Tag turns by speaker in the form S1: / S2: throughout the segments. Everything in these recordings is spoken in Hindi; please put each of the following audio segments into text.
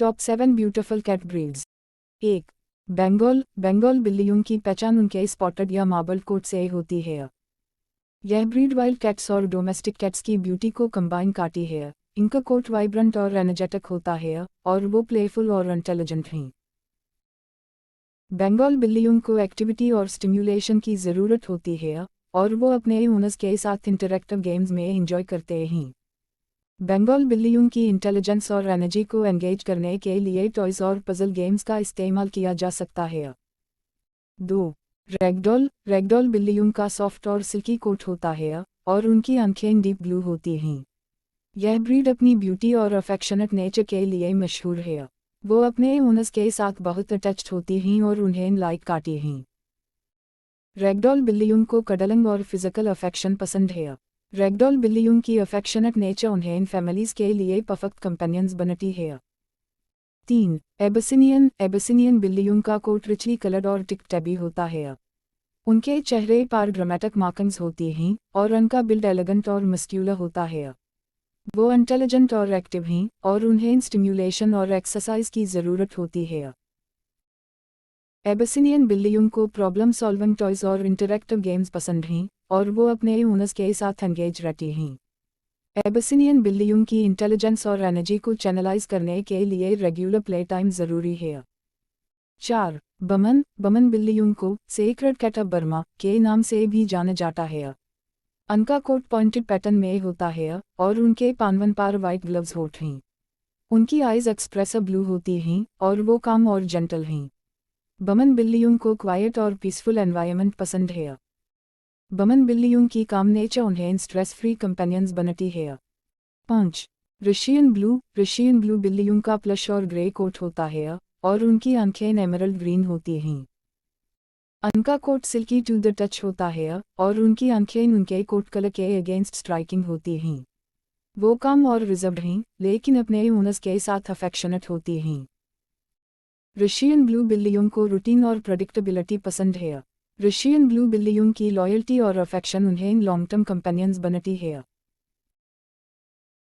S1: Top 7 beautiful cat breeds. 1. Bengal. Bengal बिल्लियों की पहचान उनके स्पॉटेड या मार्बल कोट से होती है। यह ब्रीड वाइल्ड कैट्स और डोमेस्टिक कैट्स की ब्यूटी को कंबाइन करती है। इनका कोट वाइब्रेंट और एनर्जेटिक होता है और वो प्लेफुल और इंटेलिजेंट हैं। बंगाल बिल्लियों को एक्टिविटी और स्टिम्युलेशन की ज़रूरत होती है और वो अपने ओनर्स के साथ इंटरैक्टिव गेम्स में एंजॉय करते हैं। बंगाल बिल्लियों की इंटेलिजेंस और एनर्जी को एंगेज करने के लिए टॉयज़ और पजल गेम्स का इस्तेमाल किया जा सकता है। 2. रैगडॉल। रैगडॉल बिल्लियों का सॉफ्ट और सिल्की कोट होता है और उनकी आंखें डीप ब्लू होती हैं। यह ब्रीड अपनी ब्यूटी और अफेक्शनेट नेचर के लिए मशहूर है। वो अपने ओनर्स के साथ बहुत अटैच्ड होती हैं और उन्हें लाइक करती हैं। रैगडॉल बिल्लियों को कडलिंग और फिजिकल अफेक्शन पसंद है। रैगडॉल बिल्लियों की अफेक्शनेट नेचर उन्हें फैमिलीज़ के लिए परफेक्ट कंपेनियंस बनती है। 3. एबसिनियन। एबसिनियन बिल्लियों का कोट रिचली कलर्ड और टिक टैबी होता है। उनके चेहरे पर ड्रामेटिक मार्किंग्स होती हैं और उनका बिल्ड एलिगेंट और मस्क्यूलर होता है। वो इंटेलिजेंट और एक्टिव हैं और उन्हें स्टिम्युलेशन और एक्सरसाइज की ज़रूरत होती है। एबसिनियन बिल्लियों को प्रॉब्लम सॉल्विंग टॉयज़ और इंटरैक्टिव गेम्स पसंद हैं और वो अपने ओनर्स के साथ एंगेज रहती हैं। एबसिनियन बिल्लियों की इंटेलिजेंस और एनर्जी को चैनलाइज करने के लिए रेगुलर प्ले टाइम ज़रूरी है। 4. बमन। बमन बिल्लियों को सेक्रेड कैट ऑफ बर्मा के नाम से भी जाना जाता है। उनका कोट पॉइंटेड पैटर्न में होता है और उनके पानवन पर वाइट ग्लव्स होते हैं। उनकी आइज एक्सप्रेसिव ब्लू होती हैं और वो काम और जेंटल हैं। बमन बिल्लियों को क्वाइट और पीसफुल एनवायरनमेंट पसंद है। बमन बिल्लियों की काम नेचर उन्हें स्ट्रेस फ्री कंपेनियंस बनती है। 5. Russian blue. रशियन ब्लू बिल्लियों का प्लश और ग्रे कोट होता है और उनकी आंखें एमरल्ड ग्रीन होती हैं। उनका coat silky to the touch होता है और उनकी आंखें उनके कोट कलर के अगेंस्ट स्ट्राइकिंग होती हैं। वो काम और रिजर्व्ड हैं लेकिन अपने ओनर्स के साथ अफेक्शनेट होती हैं। रशियन ब्लू बिल्लियों को रूटीन और प्रेडिक्टेबिलिटी पसंद है। रशियन ब्लू बिल्लियों की लॉयल्टी और अफेक्शन उन्हें लॉन्ग टर्म कंपेनियंस बनती है।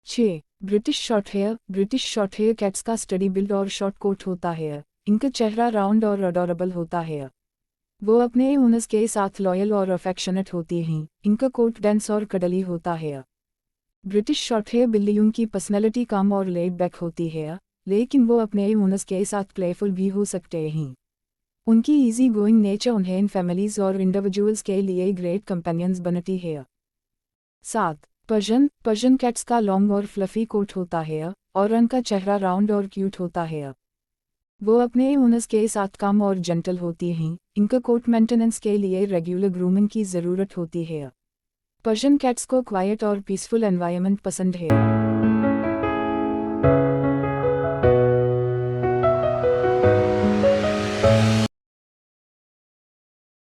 S1: 6. British short hair. British short hair cats का स्टडी बिल्ड और शॉर्ट कोट होता है। इनका चेहरा राउंड और अडोरेबल होता है। वो अपने ओनर्स के साथ लॉयल और अफेक्शनेट होती हैं। इनका कोट डेंस और कडली होता है। ब्रिटिश शॉर्ट हेयर बिल्लियों की पर्सनैलिटी काम और लेड बैक होती है लेकिन वो अपने ओनर्स के साथ प्लेफुल भी हो सकते हैं। उनकी इजी गोइंग नेचर उन्हें फैमिलीज़ और इंडिविजुअल्स के लिए ग्रेट कंपेनियंस बनती है। 7. पर्शियन। पर्शियन कैट्स का लॉन्ग और फ्लफी कोट होता है और उनका चेहरा राउंड और क्यूट होता है। वो अपने ओनर्स के साथ काम और जेंटल होती हैं। इनका कोट मेंटेनेंस के लिए रेगुलर ग्रूमिंग की ज़रूरत होती है। पर्शियन कैट्स को क्वाइट और पीसफुल एनवायरनमेंट पसंद है।